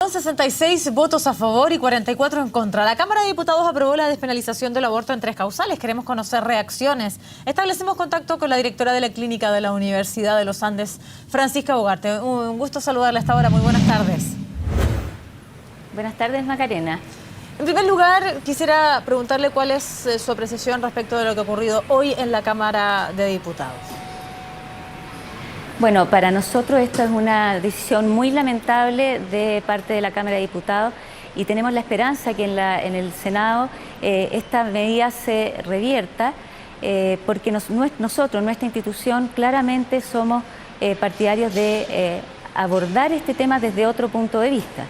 Son 66 votos a favor y 44 en contra. La Cámara de Diputados aprobó la despenalización del aborto en 3 causales. Queremos conocer reacciones. Establecemos contacto con la directora de la Clínica de la Universidad de los Andes, Francisca Ugarte. Un gusto saludarla a esta hora. Muy buenas tardes. Buenas tardes, Macarena. En primer lugar, quisiera preguntarle cuál es su apreciación respecto de lo que ha ocurrido hoy en la Cámara de Diputados. Bueno, para nosotros esto es una decisión muy lamentable de parte de la Cámara de Diputados y tenemos la esperanza que en el Senado esta medida se revierta porque nosotros, nuestra institución, claramente somos partidarios de abordar este tema desde otro punto de vista.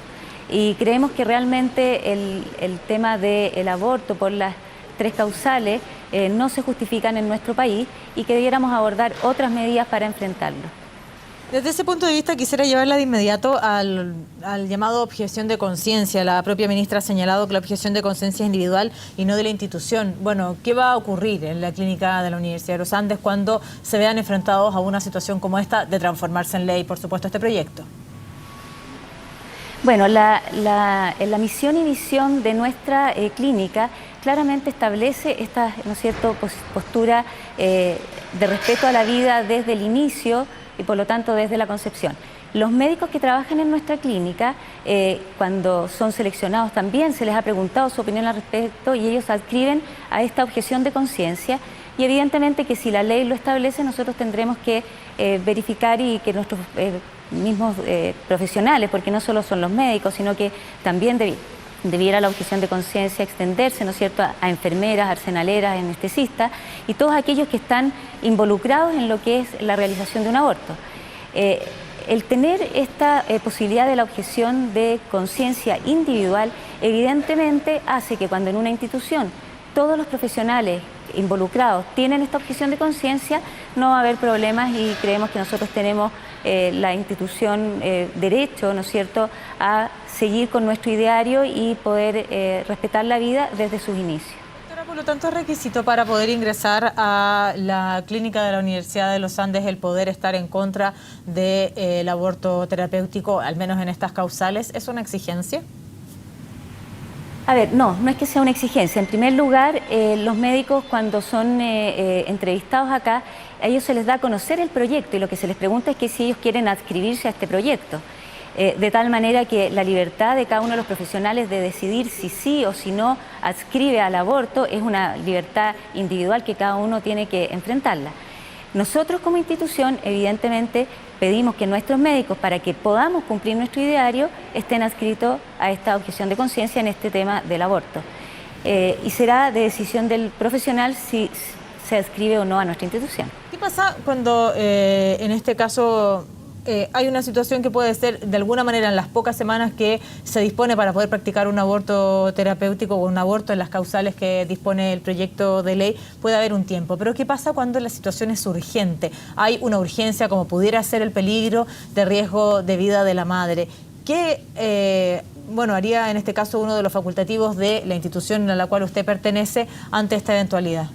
Y creemos que realmente el tema del aborto por las 3 causales no se justifican en nuestro país y que debiéramos abordar otras medidas para enfrentarlo. Desde ese punto de vista quisiera llevarla de inmediato al llamado objeción de conciencia. La propia ministra ha señalado que la objeción de conciencia es individual y no de la institución. Bueno, ¿qué va a ocurrir en la Clínica de la Universidad de los Andes cuando se vean enfrentados a una situación como esta de transformarse en ley, por supuesto, este proyecto? Bueno, la misión y visión de nuestra clínica claramente establece esta, ¿no es cierto?, postura de respeto a la vida desde el inicio y por lo tanto desde la concepción. Los médicos que trabajan en nuestra clínica, cuando son seleccionados también se les ha preguntado su opinión al respecto y ellos adscriben a esta objeción de conciencia y evidentemente que si la ley lo establece nosotros tendremos que verificar y que nuestros mismos profesionales, porque no solo son los médicos, sino que también debiera la objeción de conciencia extenderse, ¿no es cierto?, a enfermeras, arsenaleras, anestesistas y todos aquellos que están involucrados en lo que es la realización de un aborto. El tener esta posibilidad de la objeción de conciencia individual evidentemente hace que cuando en una institución todos los profesionales involucrados tienen esta objeción de conciencia, no va a haber problemas y creemos que nosotros tenemos la institución derecho, ¿no es cierto?, a seguir con nuestro ideario y poder respetar la vida desde sus inicios. Doctora, por lo tanto, ¿es requisito para poder ingresar a la Clínica de la Universidad de los Andes el poder estar en contra del aborto terapéutico, al menos en estas causales? ¿Es una exigencia? A ver, no es que sea una exigencia. En primer lugar, los médicos cuando son entrevistados acá, a ellos se les da a conocer el proyecto y lo que se les pregunta es que si ellos quieren adscribirse a este proyecto. De tal manera que la libertad de cada uno de los profesionales de decidir si sí o si no adscribe al aborto es una libertad individual que cada uno tiene que enfrentarla. Nosotros como institución, evidentemente, pedimos que nuestros médicos, para que podamos cumplir nuestro ideario, estén adscritos a esta objeción de conciencia en este tema del aborto. Y será de decisión del profesional si se adscribe o no a nuestra institución. ¿Qué pasa cuando en este caso hay una situación que puede ser de alguna manera en las pocas semanas que se dispone para poder practicar un aborto terapéutico o un aborto en las causales que dispone el proyecto de ley? Puede haber un tiempo, pero ¿qué pasa cuando la situación es urgente? Hay una urgencia como pudiera ser el peligro de riesgo de vida de la madre. ¿Qué haría en este caso uno de los facultativos de la institución a la cual usted pertenece ante esta eventualidad?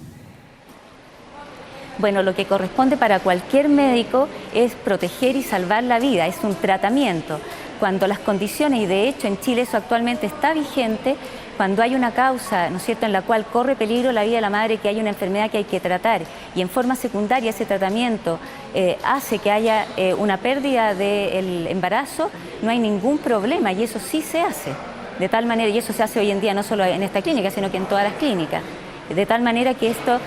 Bueno, lo que corresponde para cualquier médico es proteger y salvar la vida, es un tratamiento. Cuando las condiciones, y de hecho en Chile eso actualmente está vigente, cuando hay una causa, ¿no es cierto?, en la cual corre peligro la vida de la madre, que hay una enfermedad que hay que tratar y en forma secundaria ese tratamiento hace que haya una pérdida del embarazo, no hay ningún problema y eso sí se hace. De tal manera, y eso se hace hoy en día no solo en esta clínica, sino que en todas las clínicas. De tal manera que esto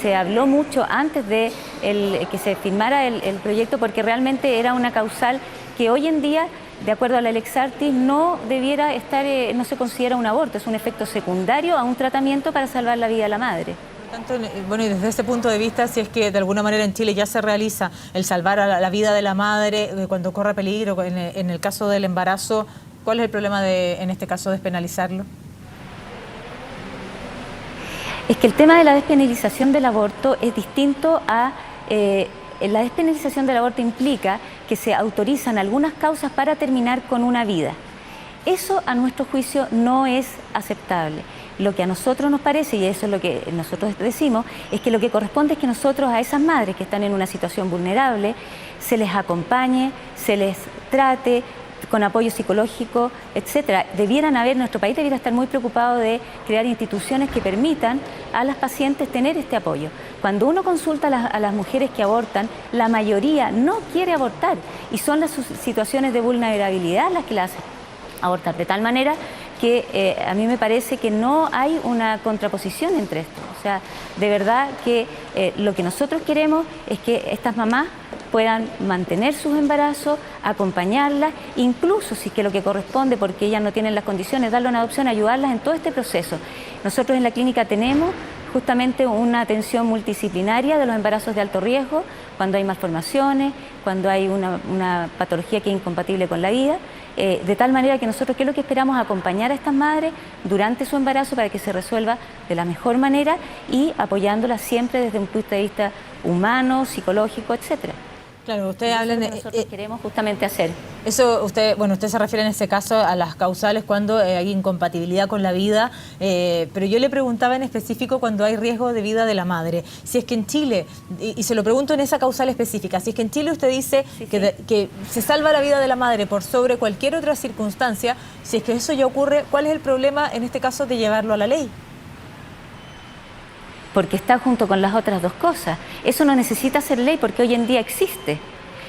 se habló mucho antes de que se firmara el proyecto, porque realmente era una causal que hoy en día, de acuerdo a la Lex Artis, no debiera estar, no se considera un aborto, es un efecto secundario a un tratamiento para salvar la vida de la madre. Tanto, bueno, y desde ese punto de vista, si es que de alguna manera en Chile ya se realiza el salvar a la vida de la madre cuando corre peligro, en el caso del embarazo, ¿cuál es el problema en este caso, despenalizarlo? Es que el tema de la despenalización del aborto es distinto a... la despenalización del aborto implica que se autorizan algunas causas para terminar con una vida. Eso, a nuestro juicio, no es aceptable. Lo que a nosotros nos parece, y eso es lo que nosotros decimos, es que lo que corresponde es que nosotros a esas madres que están en una situación vulnerable se les acompañe, se les trate con apoyo psicológico, etcétera. Nuestro país debiera estar muy preocupado de crear instituciones que permitan a las pacientes tener este apoyo. Cuando uno consulta a las mujeres que abortan, la mayoría no quiere abortar y son las situaciones de vulnerabilidad las que las hacen abortar, de tal manera que a mí me parece que no hay una contraposición entre esto. O sea, de verdad que lo que nosotros queremos es que estas mamás puedan mantener sus embarazos, acompañarlas, incluso si es que lo que corresponde, porque ellas no tienen las condiciones, darle una adopción, ayudarlas en todo este proceso. Nosotros en la clínica tenemos justamente una atención multidisciplinaria de los embarazos de alto riesgo, cuando hay malformaciones, cuando hay una patología que es incompatible con la vida, de tal manera que nosotros, ¿qué es lo que esperamos? Acompañar a estas madres durante su embarazo para que se resuelva de la mejor manera y apoyándolas siempre desde un punto de vista humano, psicológico, etcétera. Claro, ustedes hablan de... Nosotros queremos justamente hacer. Eso, usted se refiere en ese caso a las causales cuando hay incompatibilidad con la vida, pero yo le preguntaba en específico cuando hay riesgo de vida de la madre. Si es que en Chile, y se lo pregunto en esa causal específica, si es que en Chile usted dice que se salva la vida de la madre por sobre cualquier otra circunstancia, si es que eso ya ocurre, ¿cuál es el problema en este caso de llevarlo a la ley? Porque está junto con las otras dos cosas. Eso no necesita ser ley porque hoy en día existe.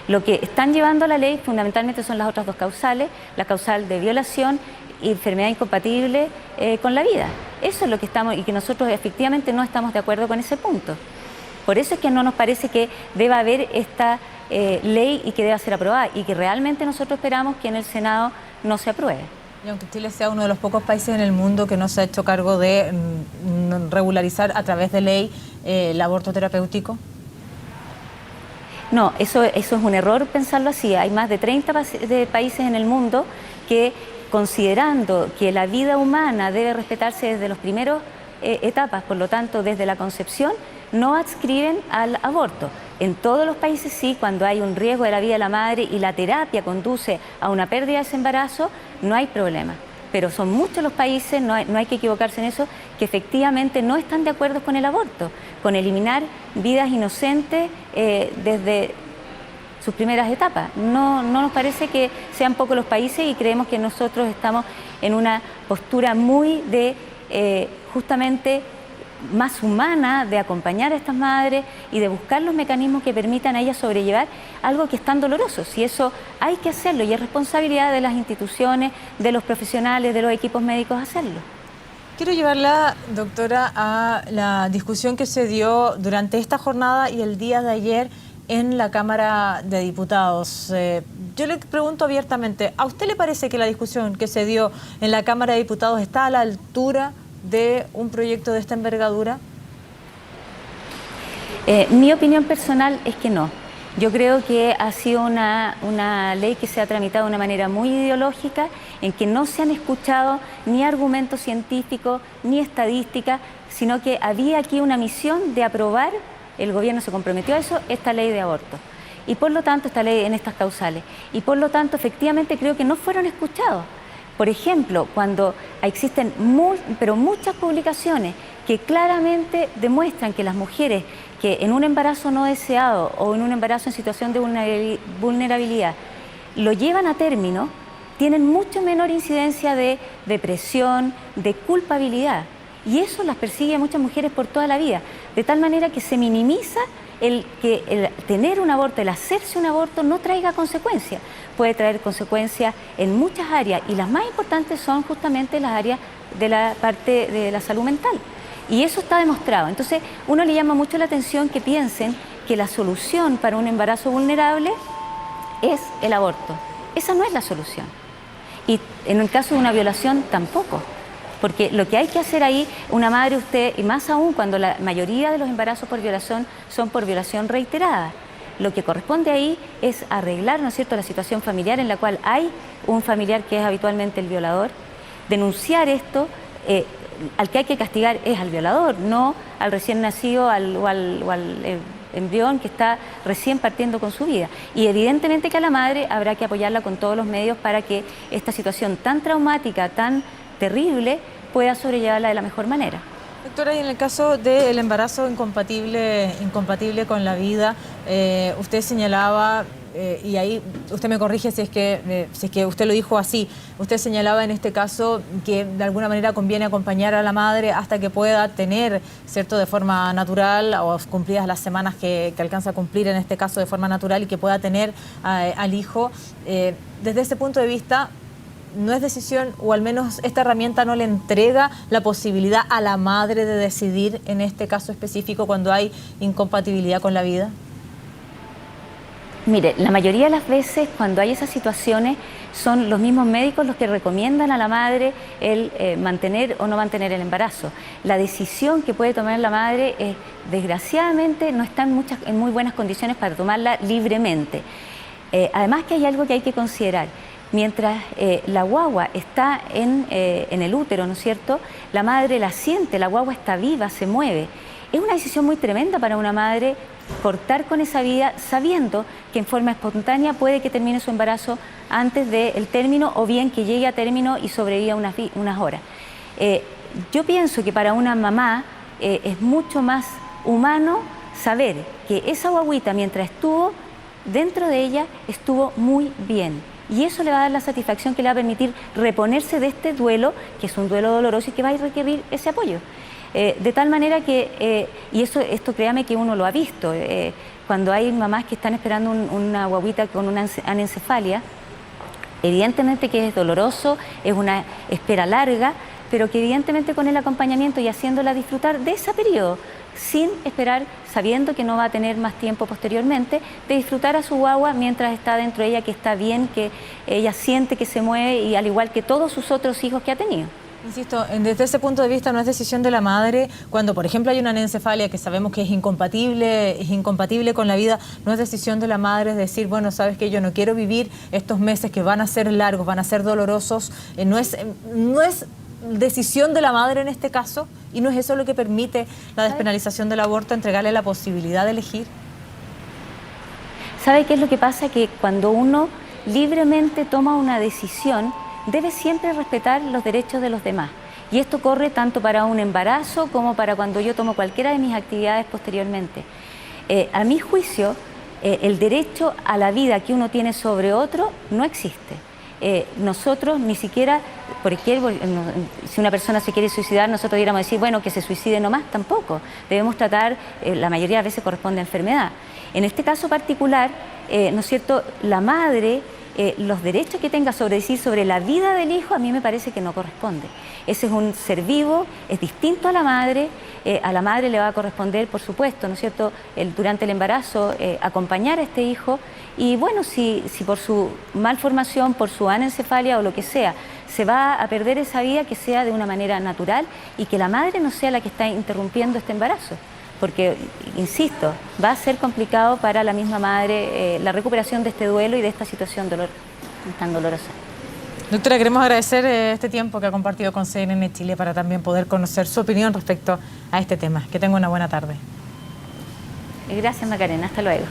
Lo que están llevando a la ley fundamentalmente son las otras dos causales, la causal de violación y enfermedad incompatible con la vida. Eso es lo que estamos, y que nosotros efectivamente no estamos de acuerdo con ese punto. Por eso es que no nos parece que deba haber esta ley y que deba ser aprobada, y que realmente nosotros esperamos que en el Senado no se apruebe. Y aunque Chile sea uno de los pocos países en el mundo que no se ha hecho cargo de regularizar a través de ley el aborto terapéutico. No, eso es un error pensarlo así. Hay más de 30 países en el mundo que, considerando que la vida humana debe respetarse desde las primeras etapas, por lo tanto desde la concepción, no adscriben al aborto. En todos los países sí, cuando hay un riesgo de la vida de la madre y la terapia conduce a una pérdida de ese embarazo, no hay problema. Pero son muchos los países, no hay que equivocarse en eso, que efectivamente no están de acuerdo con el aborto, con eliminar vidas inocentes desde sus primeras etapas. No nos parece que sean pocos los países y creemos que nosotros estamos en una postura muy de justamente más humana, de acompañar a estas madres y de buscar los mecanismos que permitan a ellas sobrellevar algo que es tan doloroso. Si eso hay que hacerlo y es responsabilidad de las instituciones, de los profesionales, de los equipos médicos hacerlo. Quiero llevarla, doctora, a la discusión que se dio durante esta jornada y el día de ayer en la Cámara de Diputados. Yo le pregunto abiertamente, ¿a usted le parece que la discusión que se dio en la Cámara de Diputados está a la altura de un proyecto de esta envergadura? Mi opinión personal es que no. Yo creo que ha sido una ley que se ha tramitado de una manera muy ideológica, en que no se han escuchado ni argumentos científicos ni estadísticas, sino que había aquí una misión de aprobar, el gobierno se comprometió a eso, esta ley de aborto. Y por lo tanto, esta ley en estas causales. Y por lo tanto, efectivamente, creo que no fueron escuchados. Por ejemplo, cuando existen muchas publicaciones que claramente demuestran que las mujeres que en un embarazo no deseado o en un embarazo en situación de vulnerabilidad lo llevan a término, tienen mucho menor incidencia de depresión, de culpabilidad. Y eso las persigue a muchas mujeres por toda la vida, de tal manera que se minimiza el tener un aborto, el hacerse un aborto no traiga consecuencias. Puede traer consecuencias en muchas áreas y las más importantes son justamente las áreas de la parte de la salud mental. Y eso está demostrado. Entonces, uno le llama mucho la atención que piensen que la solución para un embarazo vulnerable es el aborto. Esa no es la solución. Y en el caso de una violación tampoco. Porque lo que hay que hacer ahí, una madre, usted, y más aún cuando la mayoría de los embarazos por violación son por violación reiterada, lo que corresponde ahí es arreglar, ¿no es cierto?, la situación familiar en la cual hay un familiar que es habitualmente el violador, denunciar esto, al que hay que castigar es al violador, no al recién nacido o al embrión que está recién partiendo con su vida. Y evidentemente que a la madre habrá que apoyarla con todos los medios para que esta situación tan traumática, tan terrible, pueda sobrellevarla de la mejor manera. Doctora, y en el caso del embarazo incompatible con la vida, usted señalaba y ahí usted me corrige si es que usted lo dijo así, usted señalaba en este caso que de alguna manera conviene acompañar a la madre hasta que pueda tener, ¿cierto?, de forma natural o cumplidas las semanas que alcanza a cumplir en este caso de forma natural y que pueda tener al hijo. Desde ese punto de vista, no es decisión, o al menos esta herramienta no le entrega la posibilidad a la madre de decidir en este caso específico cuando hay incompatibilidad con la vida. Mire, la mayoría de las veces cuando hay esas situaciones son los mismos médicos los que recomiendan a la madre el mantener o no mantener el embarazo. La decisión que puede tomar la madre, desgraciadamente, no está en muy buenas condiciones para tomarla libremente. Además que hay algo que hay que considerar. Mientras la guagua está en el útero, ¿no es cierto?, la madre la siente, la guagua está viva, se mueve. Es una decisión muy tremenda para una madre cortar con esa vida sabiendo que en forma espontánea puede que termine su embarazo antes del término o bien que llegue a término y sobreviva unas horas. Yo pienso que para una mamá es mucho más humano saber que esa guaguita mientras estuvo dentro de ella estuvo muy bien. Y eso le va a dar la satisfacción que le va a permitir reponerse de este duelo, que es un duelo doloroso y que va a requerir ese apoyo. De tal manera que, y esto créame que uno lo ha visto, cuando hay mamás que están esperando una guaguita con una anencefalia, evidentemente que es doloroso, es una espera larga, pero que evidentemente con el acompañamiento y haciéndola disfrutar de ese periodo, sin esperar, sabiendo que no va a tener más tiempo posteriormente, de disfrutar a su guagua mientras está dentro de ella, que está bien, que ella siente que se mueve y al igual que todos sus otros hijos que ha tenido. Insisto, desde ese punto de vista no es decisión de la madre cuando, por ejemplo, hay una anencefalia que sabemos que es incompatible con la vida, no es decisión de la madre decir, bueno, sabes que yo no quiero vivir estos meses que van a ser largos, van a ser dolorosos, no es decisión de la madre en este caso, y no es eso lo que permite la despenalización del aborto, entregarle la posibilidad de elegir. ¿Sabe qué es lo que pasa? Que cuando uno libremente toma una decisión, debe siempre respetar los derechos de los demás. Y esto corre tanto para un embarazo como para cuando yo tomo cualquiera de mis actividades posteriormente. A mi juicio, el derecho a la vida que uno tiene sobre otro no existe. Nosotros ni siquiera, por ejemplo, si una persona se quiere suicidar, nosotros deberíamos decir, bueno, que se suicide nomás, tampoco. Debemos tratar, la mayoría de veces corresponde a enfermedad. En este caso particular, ¿no es cierto?, la madre, los derechos que tenga sobre la vida del hijo, a mí me parece que no corresponde. Ese es un ser vivo, es distinto a la madre le va a corresponder, por supuesto, ¿no es cierto?, durante el embarazo, acompañar a este hijo, y bueno, si por su malformación, por su anencefalia o lo que sea, se va a perder esa vida, que sea de una manera natural y que la madre no sea la que está interrumpiendo este embarazo. Porque, insisto, va a ser complicado para la misma madre la recuperación de este duelo y de esta situación tan dolorosa. Doctora, queremos agradecer este tiempo que ha compartido con CNN Chile para también poder conocer su opinión respecto a este tema. Que tenga una buena tarde. Gracias, Macarena. Hasta luego.